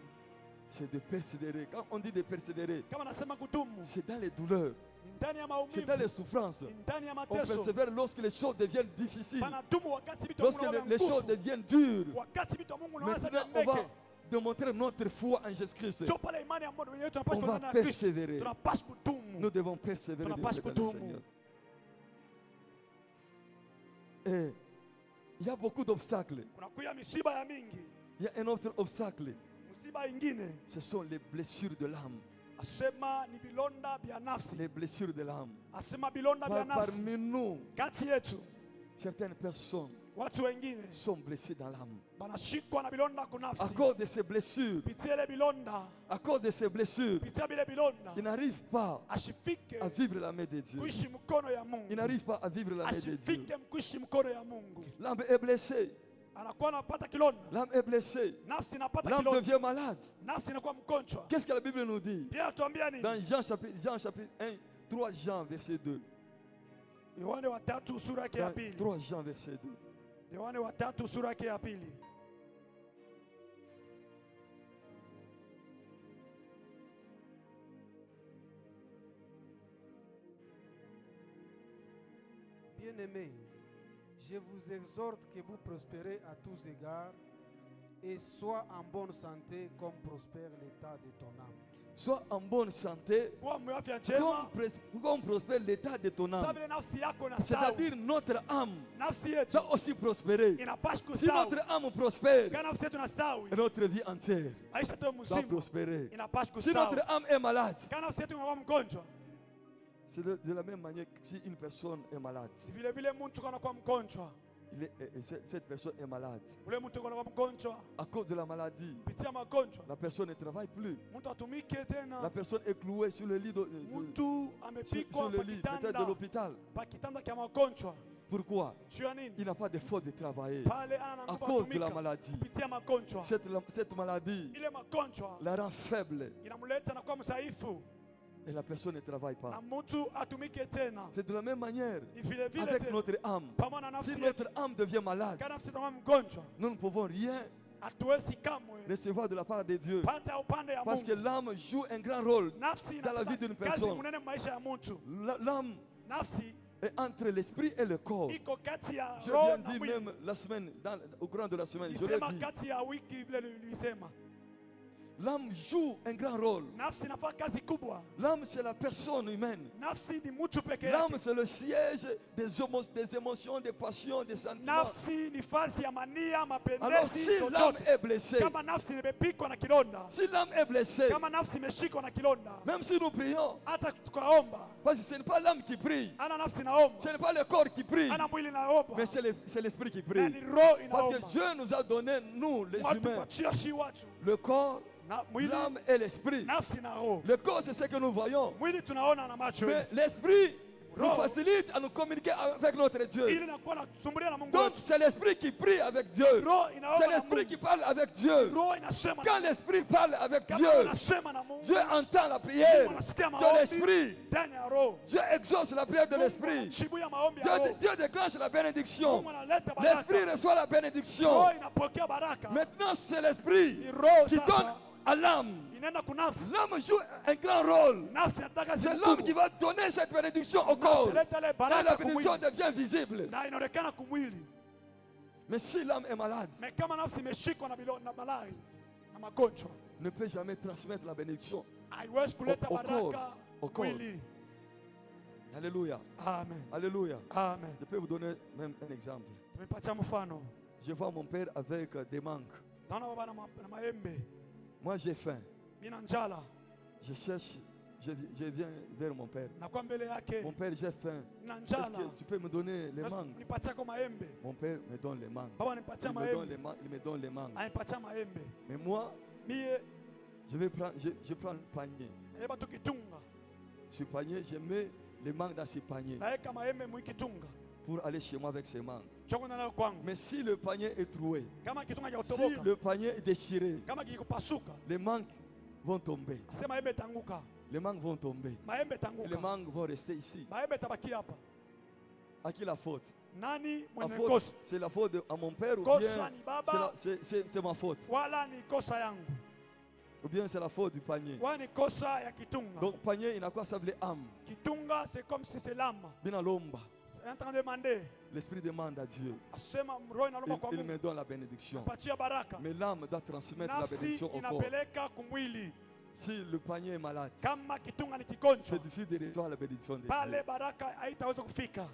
c'est de persévérer. Quand on dit de persévérer, Kama nasema kudumu, c'est dans les douleurs, ni ndani ya c'est dans les maumivu, souffrances. ni ndani ya On mateso. persévère lorsque les choses deviennent difficiles, Panadumu wakati vitu lorsque Mungu les anaona choses nguvu. deviennent dures. Wakati vitu Mungu anaona Maintenant, on ndeke. va démontrer notre foi en Jésus-Christ. Ndio pale imani ya Mungu wenyewe On tunapaswa va kuona na Kristo. persévérer. Tunapaswa kudumu. Nous devons persévérer Tunapaswa bien-aimés dans le kudumu. Seigneur. Et il y a beaucoup d'obstacles. Kunakuya misiba ya mingi. Il y a un autre obstacle. Msiba ingine Ce sont les blessures de l'âme. asema ni bilonda vya nafsi. Les blessures de l'âme. Asema bilonda vya nafsi. Parmi nous, Kati yetu certaines personnes watu wengine sont blessées dans l'âme. banashikwa na bilonda À kunafsi. cause de ces blessures, Pitia ile bilonda, à cause de ces blessures, pitia bile bilonda, ils n'arrivent pas ashifike à vivre la main de Dieu. kuishi mkono ya Ils Mungu. n'arrivent pas à vivre la main de Dieu. Ashifike mkuishi mkono ya Mungu. L'âme est blessée. Anakuwa anapata kilonda. L'âme est blessée. Nafsi inapata L'âme kilonda. devient malade. Nafsi inakuwa mgonjwa. Qu'est-ce que la Bible nous dit? Biblia inatuambia nini? Dans Jean chapitre 1, 3 Jean verset 2. Yohane wa 3 sura yake ya Dans pili. 3 Jean verset 2. Yohane wa 3 sura yake ya pili. Bien-aimés, je vous exhorte que vous prospérez à tous égards et sois en bonne santé comme prospère l'état de ton âme. Sois en bonne santé, Kuwa mwenye afya njema. comme prospère l'état de ton âme. Sabile nafsi yako na stawi. C'est-à-dire notre âme Nafsi yetu doit aussi prospérer. inapaswa Si kustawi. notre âme prospère, Kana nafsi yetu nastawi, notre vie entière maisha yetu doit mzima prospérer. inapaswa Si kustawi. notre âme est malade, Kana nafsi yetu inakuwa mgonjwa, c'est de la même manière que si une personne est malade, si vile vile mtu kana kuwa mgonjwa, cette personne est malade. ule mtu kana kuwa mgonjwa À cause de la maladie, pitia magonjwa, la personne ne travaille plus. mtu atumike La tena, personne est clouée sur le lit mtu amepikwa sur le pa lit, peut-être de kitanda, l'hôpital. pa kitanda kya magonjwa. Pourquoi? Juu ya nini? Il n'a pas de force de travailler Pale ana à nguvu cause de la atumika maladie. pitia magonjwa. Cette maladie Ile magonjwa la rend faible inamleta na kuwa msaifu et la personne ne travaille na pas. mtu atumike tena. C'est de la même manière Ni vile vile avec tena notre âme. pamoja na Si nafsi yetu, notre âme devient malade, kana nafsi itakuwa mgonjwa, nous ne pouvons rien hatuwezi kamwe recevoir de la part de Dieu. pata upande ya Parce que Mungu. l'âme joue un grand rôle. Nafsi dans la vie d'une inapata kazi personne. munene maisha ya mtu. L'âme Nafsi est entre l'esprit et le corps. iko kati ya Je roho viens na dit mwili. même la semaine, au courant de la semaine, je l'ai Nisema dit. kati ya wiki vile nilisema. L'âme joue un grand rôle. Nafsi inafanya kazi kubwa. L'âme, c'est la personne humaine. Nafsi ni mtu peke L'âme, yake. c'est le siège des émotions, des passions, des sentiments. Nafsi ni fasi ya mania, Alors, mapendezi, si l'âme chochote. est blessée, Kama nafsi imepikwa na kilonda, si l'âme est blessée, kama nafsi imeshikwa na kilonda, même si nous prions, hata tukaomba, parce que ce n'est pas l'âme qui prie, ana nafsi naomba, ce n'est pas le corps qui prie, ana mwili naomba, mais c'est l'esprit qui na prie. ni roho Parce inaomba. que Dieu nous a donné, nous, les Watu humains, wachia shi watu, le corps, mwili, l'âme et l'esprit. nafsi na roho. Le corps, c'est ce que nous voyons. Mwili tunaona na macho, Mais l'esprit, nous facilite à nous communiquer avec notre Dieu. ili inakuwa nasumbulia na Mungu Donc wetu. c'est l'esprit qui prie avec Dieu. Roho C'est inaomba na l'esprit Mungu. qui parle avec Dieu. Roho inasema Quand na l'esprit parle avec kama Dieu, unasema na Mungu. Dieu entend la prière Mungu anasikia de maombi l'esprit. ndani ya roho. Dieu exauce la prière de Mungu l'esprit. anajibuya maombi ya roho. Dieu déclenche la bénédiction. Mungu analeta L'esprit baraka. reçoit la bénédiction. Roho inapokea baraka. Maintenant, c'est l'esprit Ni roho qui donne sasa à l'âme. inaenda kunafsi. L'âme joue un grand rôle. Nafsi inataka C'est zimu l'homme qui kubwa. va donner cette bénédiction au corps. Inaleta ile Et baraka la bénédiction kumwili. devient visible. Na inaonekana kumwili. Mais si l'âme est malade, Mais kama nafsi imeshikwa na malari na magonjwa, ne peut jamais transmettre la bénédiction. haiwezi kuleta Au corps. baraka Au corps. mwili. Alléluia. Amen. Alléluia. Amen. Je peux vous donner même un exemple. Tumepatia mfano. Je vois mon père avec des manques. Naona baba na maembe. Moi, j'ai faim. Mina njala. Je cherche, je viens vers mon père. Na kwa mbele yake Mon père, j'ai faim. na Est-ce njala. que tu peux me donner les mangues? Nipatia kwa maembe. Mon père me donne les mangues. Baba nipatia Il me donne maembe. il me donne les mangues. Anipatia maembe. Mais moi, Mie je prends le panier. eba tukitunga. Ce panier, je mets les mangues dans ce panier Naeka maembe muikitunga. pour aller chez moi avec ces mangues. Choko na nayo kwangu. Mais si le panier est troué, Kama kitunga ya si utoboka. le panier est déchiré, Kama kikupasuka. les mangues vont tomber. Ase maembe tanguka. Les mangues vont tomber. Maembe Et les tanguka. mangues vont rester ici. Maembe tabaki hapa. À qui la faute? Nani La mwenye faute, kosa? c'est la faute à mon père ou Kosa bien ni baba. c'est ma faute? Wala ni kosa yangu. Ou bien c'est la faute du panier? Wala ni kosa ya kitunga. Donc panier, il n'a quoi ça veut dire âme. Kitunga c'est comme si c'est l'âme. Bien à l'omba. C'est en train de demander. L'esprit demande à Dieu. Asema roho inalomba kwa Il Mungu. me donne la bénédiction. Patia baraka. Mais l'âme doit transmettre la Nafsi bénédiction au corps. inapeleka kumwili. Si le panier est malade, Kama kitunga ni kigonjwa, c'est difficile de recevoir la bénédiction de Dieu. pale baraka haitaweza kufika.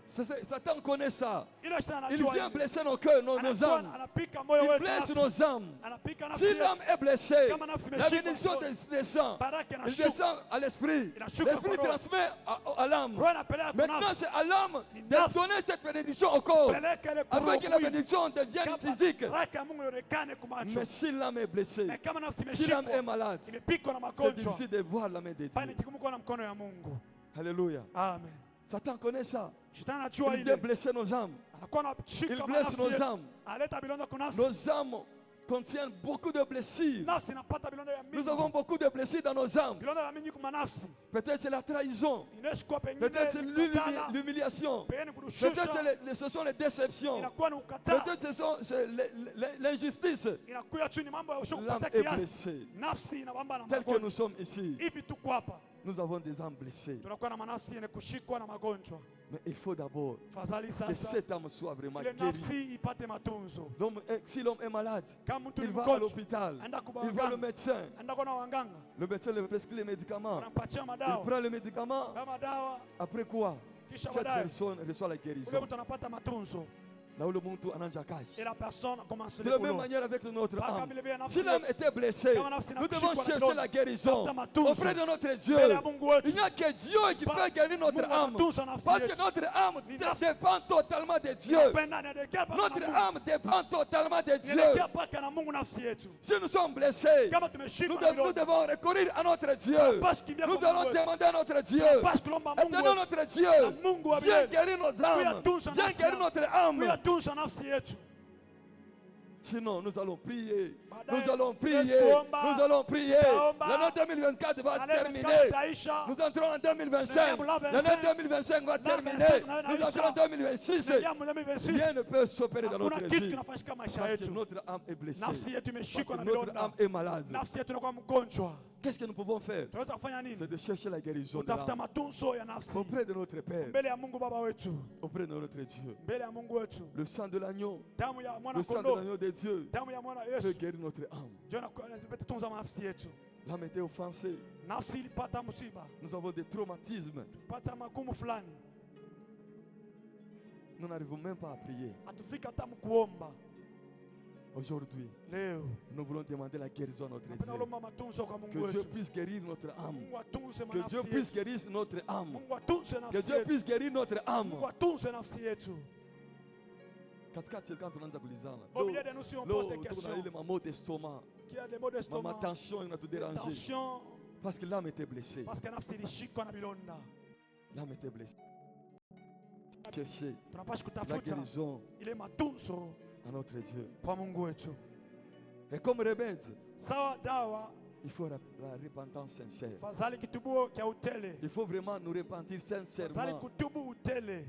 Satan connaît ça. Ila shetani Il anajua vient hili. blesser nos cœurs, nos Anakuwa âmes. anapika moyo Il wetu blesse nafsi. nos âmes. Anapika nafsi Si yetu. l'âme est blessée, Kama nafsi la imeshikwa bénédiction roho. descend. Baraka Il inashuka. descend à l'esprit. Inashuka L'esprit kwa roho. transmet à l'âme. Roho inapeleka kwa Maintenant, nafsi. c'est à l'âme Ni de nafsi. donner cette bénédiction au corps. Peleka ile kwa Afin roho que la mwili. bénédiction devienne Kama physique. baraka ya Mungu ionekane kwa macho. Mais si l'âme est blessée, Na kama nafsi si l'âme est imeshikwa, malade, imepikwa na c'est magonjwa, difficile de voir la main de pale Dieu. kigumu kuona mkono ya Mungu. Alléluia. Amen. Satan connaît ça. Shetani anajua Il vient ile. blesser nos âmes. Anakuwa anashika Il blesse manafsi nos yetu. âmes. Aleta bilonda kwa nafsi. Nos âmes contiennent beaucoup de blessures. Nafsi inapata bilonda ya mingi. Nous avons beaucoup de blessures dans nos âmes. Bilonda ya mingi kwa nafsi. Peut-être c'est la trahison. Inaweza kuwa pengine Peut-être c'est kukatana, l'humiliation. pengine Peut-être kudushusha, ce sont les déceptions. inakuwa ni ukataa, Peut-être c'est l'injustice. inakuwa tu ni mambo ya usho L'âme kupatia est kiasi. blessée. Nafsi inabamba na Tel que magonjwa. nous sommes ici, Hivi tuko hapa. nous avons des âmes blessées. Tunakuwa na manafsi yenye kushikwa na magonjwa. Mais il faut d'abord Fadhali que sasa cette âme soit vraiment ile guérie. nafsi ipate matunzo. Si l'homme est malade, Kama mtu il ni va à mgonjwa, l'hôpital, enda il kwa va au waganga, médecin. enda kwa waganga, Le médecin lui prescrit les médicaments. anampatia Il madawa. prend les médicaments. Kama dawa Après quoi, kisha cette baadaye personne reçoit la ule guérison. mtu anapata matunzo. Là où le monde en kazi. Et la personne commence De le la même boulot. manière avec notre Mpaka âme. vile vile nafsi Si l'âme yetu, était blessée, kama nafsi nous devons inashikwa na chercher vidonda, la guérison tafuta matunzo auprès de notre Dieu. mbele ya Mungu wetu. Il n'y a que Dieu qui peut guérir notre Mungu âme. anatunza nafsi Parce que yetu. notre âme Ni nafsi. dépend totalement de Dieu. Penda anaelekea mpaka na Notre Mungu. âme dépend totalement de Dieu. Inaelekea mpaka na Mungu nafsi yetu. Si nous sommes blessés, Kama nous tumeshikwa na devons vidonda, recourir à notre Dieu. basi kimbia Nous kwa allons Mungu wetu. demander à notre Dieu. Basi kulomba Mungu Éternel wetu. notre Dieu, Na Mungu wa viens milele. guérir nos âmes. Kuyatunza Viens nafsi guérir yetu. notre âme. Kuyatunza nafsi yetu. Sinon, nous allons prier. Baadaye, Nous allons prier. Yesu kuomba. Nous allons prier. Taomba. L'année 2024 va L'année terminer. 2024 itaisha. Nous entrons en 2025. L'année 2025 va terminer. 25 nayo Nous inaisha. entrons en 2026. Tunaingia mu 2026. Rien ne peut s'opérer dans Hakuna notre kitu vie. kinafanyika maisha Parce que yetu. notre âme est blessée. Nafsi yetu Parce imeshikwa que na notre vidonda. âme est malade. Nafsi yetu inakuwa mgonjwa. Qu'est-ce que nous pouvons faire? Tunaweza kufanya nini? C'est de chercher la guérison de Kutafuta l'âme matunzo ya nafsi auprès de notre Père, mbele ya Mungu Baba wetu, auprès de notre Dieu. mbele ya Mungu wetu. Le sang de l'agneau, Damu ya mwana le sang de kondoo, l'agneau de Dieu damu ya mwana peut Yesu guérir notre âme. ndio inatunza nafsi yetu. L'âme était offensée. Nafsi ilipata msiba, Nous avons des traumatismes. pata magumu fulani, Nous n'arrivons même pas à prier. hatufika hata mkuomba. Aujourd'hui, Leo nous voulons demander la guérison à notre napenda Dieu. kulomba matunzo kwa Mungu Que Dieu wetu. puisse guérir notre âme. Mungu atunze Que Dieu nafsi puisse yetu. guérir notre âme. Mungu atunze Que nafsi Dieu yetu. puisse guérir notre âme. Mungu atunze nafsi yetu. Katikati quand tunaanza kulizana. Au milieu de nous, si on pose des questions, Tunaile mamo d'estomac. qui a des maux Ma d'estomac, tension il a tout des dérangé. tensions, Parce que l'âme était blessée. parce que nafsi ilishikwa na bilonda. L'âme était blessée. chercher tunapaswa la kutafuta guérison ile matunzo à notre Dieu. kwa Mungu wetu. Et comme remède, Sawa dawa, il faut la repentance sincère. fadhali kitubuo kya utele. Il faut vraiment nous repentir Fadhali sincèrement. kutubu utele.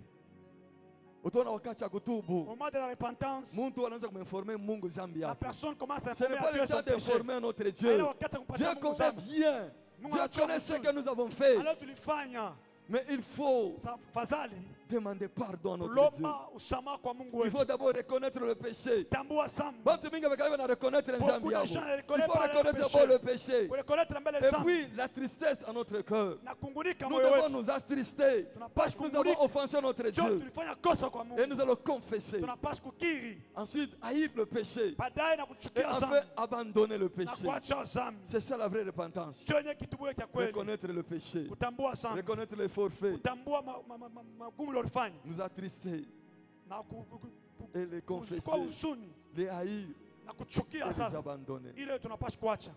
Utaona wakati wa kutubu, Au moment de la repentance, mtu anaanza kuminformer Mungu dhambi la yake. personne commence à Ce n'est informer pas à Dieu le son temps péché. d'informer notre Dieu. Haina wakati wa kumpatia Dieu Mungu connaît dhambi. bien. Mungu Dieu anajua connaît ce vizuri. que nous avons fait. Alors tulifanya Mais il faut fadhali demander pardon à notre Dieu. lomba usamaha kwa Mungu Il faut wetu. d'abord reconnaître le péché. Tambua samba. Bantu mingi bakaliwa na reconnaître nzambi Beaucoup de yabo. gens ne Il reconnaissent faut pas leur reconnaître péché. d'abord le péché. Kurekonnaître mbele Et sana. puis la tristesse à notre cœur. Na kungunika Nous moyo devons wetu. nous attrister parce que nous avons offensé notre Jo Dieu. tulifanya kosa kwa Et Mungu. nous allons confesser. Tunapaswa kukiri. Ensuite, haïr le péché. Baadaye na Et kuchukia enfin, dhambi. abandonner le Na péché. kuacha dhambi. C'est ça la vraie repentance. Ndio yenye kitubuo cha kweli. Reconnaître le péché. Kutambua sana. Reconnaître les forfaits. Kutambua magumu uliyofanya. Nous attrister Na et les confesser. kwa huzuni. Les haïr Na et kuchukia les sasa. abandonner. Ile tunapaswa kuacha.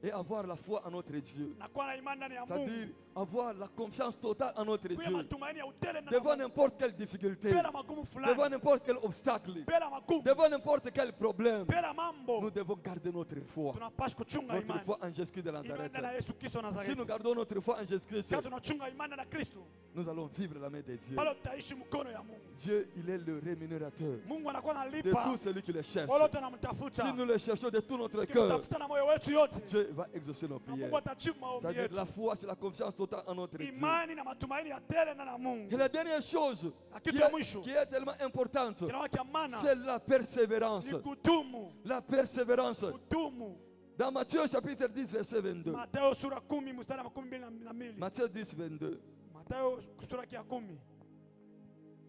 Et avoir la foi en notre Dieu. Na kuwa na imani ndani ya C'est-à-dire Mungu. avoir la confiance totale en notre Kuwa Dieu. matumaini ya utele na Devant n'importe quelle difficulté. bila magumu fulani. Devant n'importe quel obstacle. Bila magumu. Devant n'importe quel problème. Bila mambo. Nous devons garder notre foi. Tunapaswa kuchunga Notre imani. foi en Jésus-Christ de Imani Nazareth. ndani ya Yesu Kristo wa Si Nazareti. nous gardons notre foi en Jésus-Christ, Kama tunachunga imani na Kristo, nous allons vivre la main de Dieu. pale tutaishi mkono ya Mungu. Dieu, il est le rémunérateur Mungu anakuwa de analipa tout celui qui le cherche. wale wote wanamtafuta. Si nous le cherchons de tout notre cœur, Tukimtafuta na moyo wetu yote, Dieu va exaucer nos na prières. Mungu atajibu maombi C'est-à-dire yetu. la foi, c'est la confiance totale en notre Dieu. Imani na matumaini ya tele na na Mungu. Et la dernière chose Na qui kitu ya mwisho est tellement importante, kinakuwa cha maana c'est la persévérance. ni kudumu. La persévérance. Kudumu. Dans Matthieu chapitre 10, verset 22. Mathayo sura 10 mstari wa 12. Matthieu 10, 22. Mathayo sura ya 10.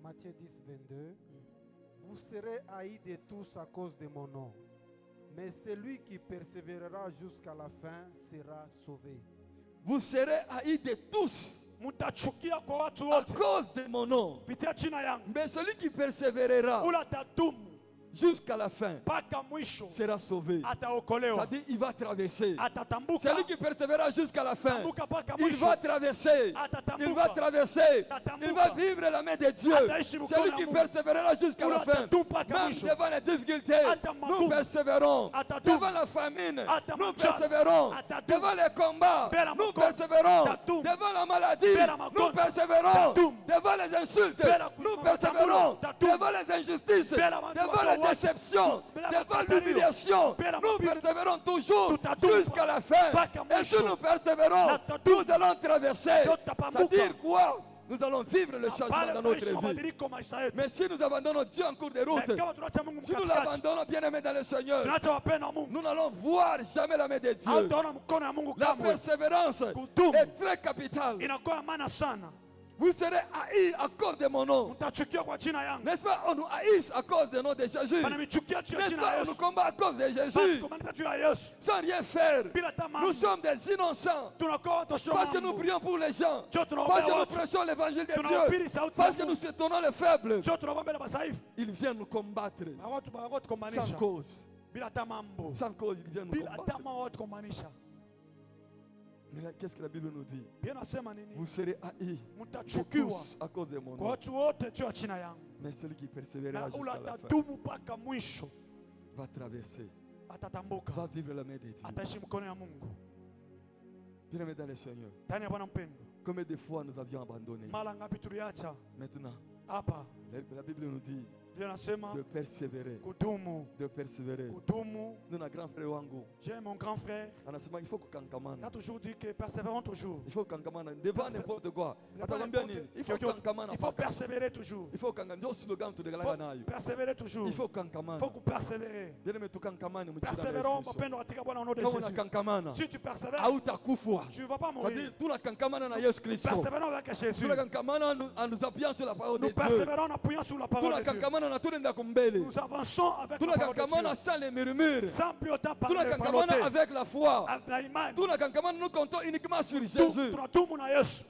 Matthieu 10, 22. Vous serez haïs de tous à cause de mon nom, mais celui qui persévérera jusqu'à la fin sera sauvé. Vous serez haïs de tous Mtachukia kwa watu à wote cause de mon nom. kupitia jina yangu. Mais celui qui persévérera Ula tadumu jusqu'à la fin mpaka mwisho sera sauvé. ataokolewa. C'est-à-dire il va traverser. Atatambuka. Celui qui persévérera jusqu'à la fin, Tambuka mpaka il mwisho. va traverser. Atatambuka. Il va traverser. Atatambuka. Il va vivre la main de Dieu. Ataishi mkono Celui wa qui Mungu. persévérera jusqu'à la Ula fin, tatu mpaka même mwisho. devant les difficultés, Atamagumu. nous persévérons. Atatubu. Devant la famine, Atamacha. nous persévérons. Atatubu. Devant les combats, Bela nous makonde. persévérons. Tatubu. Devant la maladie, Bela nous makonde. persévérons. Tatubu. Devant les insultes, Bela nous matambulo. persévérons. Tatubu. Devant les injustices, Bela matambulo. devant les déceptions, Bela devant matambulo. l'humiliation, Bela nous matambulo. persévérons toujours Tutatubu. jusqu'à la fin. Mpaka Et si mwisho. nous persévérons, Na tatubu. nous allons traverser. Tutapamuka. C'est-à-dire quoi? Nous allons vivre le changement Pale dans notre tutaishi vie. mabadiliko maisha yetu. Mais si nous abandonnons Dieu en cours de route, Na kama tunaacha Mungu si nous mkatikati, l'abandonnons bien-aimés dans le Seigneur, tunaacha wapendwa wa Mungu, nous n'allons voir jamais la main de Dieu. hautaona mkono ya Mungu La kamwe. persévérance Kudumu. est très capitale. Inakuwa ya maana sana. Vous serez haïs à cause de mon nom. Mtachukia kwa jina yangu. N'est-ce pas? On nous haïs à cause du nom de Jésus. Wanamichukia juu ya N'est-ce jina pas? la On nous Yesu. combat à cause de Basi Jésus. kumanika juu ya Yesu. Sans rien faire. Bila tamaa. Nous sommes des innocents. Tunakuwa watoto Parce que nous mambo. prions pour les gens. Jo Parce tunaombea que nous watu. prêchons l'évangile de Tunahubiri Dieu. sauti Parce ya que nous Mungu. soutenons les faibles. Jo tunakuwa mbele masaifu. Ils viennent nous combattre. Watu Sans tukomaanisha. cause. Bila tamambo. Sans cause, ils viennent nous Bila combattre. tama watu kumaanisha. Mais là, qu'est-ce que la Bible nous dit? Biblia inasema nini? Vous serez haïs de Mtachukiwa tous à cause de mon kwa nom. watu wote juu ya jina yangu. Mais celui qui persévérera Na jusqu'à ula la fin tadumu mpaka mwisho va traverser, atatambuka. va vivre la main de Dieu. Ataishi mkono ya Mungu. Bien-aimés dans le Seigneur, Ndani ya Bwana mpendwa. combien de fois nous avions abandonné? Mara ngapi tuliacha? Maintenant, Hapa la Bible nous dit Biblia inasema de persévérer, kudumu. de persévérer. Kudumu. Nous, notre grand frère Wangu, J'ai mon grand frère anasema il faut qui a kukangamana. toujours dit que persévérons toujours. Il faut kukangamana devant Perse- n'importe quoi. Il Atakwambia nini? Il faut kukangamana faut mpaka. persévérer toujours. Il faut kukangamana. Ndio slogan Il tunagalanga faut nayo. persévérer toujours. Il faut Il kukangamana. faut persévérer. Bien-aimés, tukangamane mu jina la Persévérons, Yesu Kristo. mapendo katika Bwana au nom de Kama Jésus. unakangamana, Si tu persévères, hautakufa. tu ne vas pas mourir. C'est-à-dire, tunakangamana na Yesu Kristo. Persévérons avec Jésus. Tunakangamana en nous appuyant sur la parole de Nous Dieu. persévérons en appuyant sur la parole de Dieu. Tunakangamana na tunaenda kumbele. Nous avançons avec la parole Tunakangamana de sans les murmures. Dieu. Sans plus autant parler Tunakangamana parler. avec la foi. Avec la imani. Tunakangamana, nous comptons uniquement sur Jésus. Tunadumu na Yesu.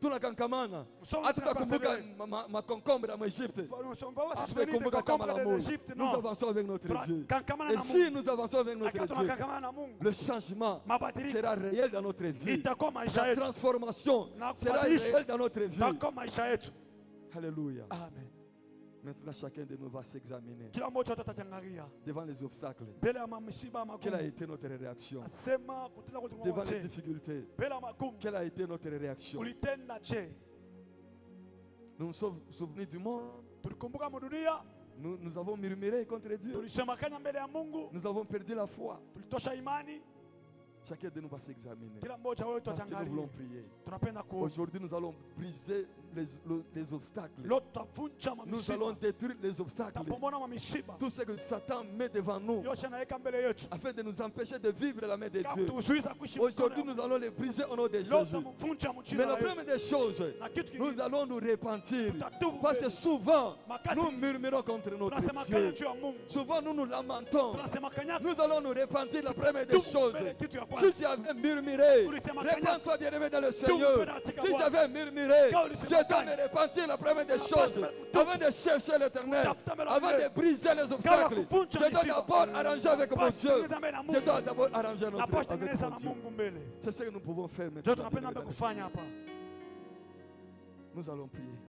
tunakankamana Nous sommes hata en train de tukakumbuka persévérer. makonkombre ya Egypte. Nous ne va pas se Après souvenir des kumbuka kama concombres la de Mungu. l'Égypte, Nous non. avançons avec notre Dieu. Kankamana Et na si Mungu. nous avançons avec notre Akati Dieu, tunakankamana na Mungu. le changement Mabadiliko sera réel dans notre vie. itakuwa maisha La yetu. transformation Na sera kubadilisha réelle dans notre vie. itakuwa maisha yetu. Alléluia. Amen. Maintenant, chacun de nous va s'examiner Kila mmoja atatangalia devant les obstacles. mbele ya misiba Quelle a magumu. été notre réaction? Asema kutenda Devant les kutukoje. difficultés, Mbele ya magumu. quelle a été notre réaction? Ulitenda je? Nous nous sommes souvenus du monde. Tulikumbuka dunia, Nous avons murmuré contre Dieu. tulisemakanya mbele ya Mungu, Nous avons perdu la foi. tulitosha imani. Chacun de nous va s'examiner. Kila mmoja wetu Parce que nous voulons atangalie. prier. Tunapenda kuomba. Aujourd'hui, nous allons briser les obstacles. Leo tutavunja Nous allons mamisiba. détruire les obstacles. Tapomona mamisiba. Tout ce que Satan met devant nous Yote anaweka mbele yetu. afin de nous empêcher de vivre la main de Kama Dieu. tuzuiza kuishi Aujourd'hui, mkono. nous allons les briser au nom de Leo Jésus. tutamvunja Mais mchina la wa Yesu. première des choses, Na kitu nous kingine allons nous repentir. tutatubu Parce que mbele. souvent, Makati nous murmurons contre notre tunasemakanya Dieu. juu ya Mungu. Souvent, nous nous lamentons. Tunasemakanya Nous allons nous repentir la première des choses. mbele kitu ya Si kwanza. tu avais murmuré, Ulisemakanya. répands-toi bien-aimé dans le Seigneur. Tumperatika Si Bwana. j'avais murmuré, Kama je ulisemakanya. dois me repentir la première des choses. Tumperatika. Avant de chercher l'éternel, Utafuta mbele avant yake. de briser les obstacles, kuvunja je dois misiba. d'abord arranger avec mon Basi Dieu. tengeneza mbele na Je Mungu. dois d'abord arranger notre Naposha avec tengeneza mon na Dieu. Mungu mbele. C'est ce que nous pouvons faire Ndio maintenant. tunapenda kufanya hapa. Nous allons prier.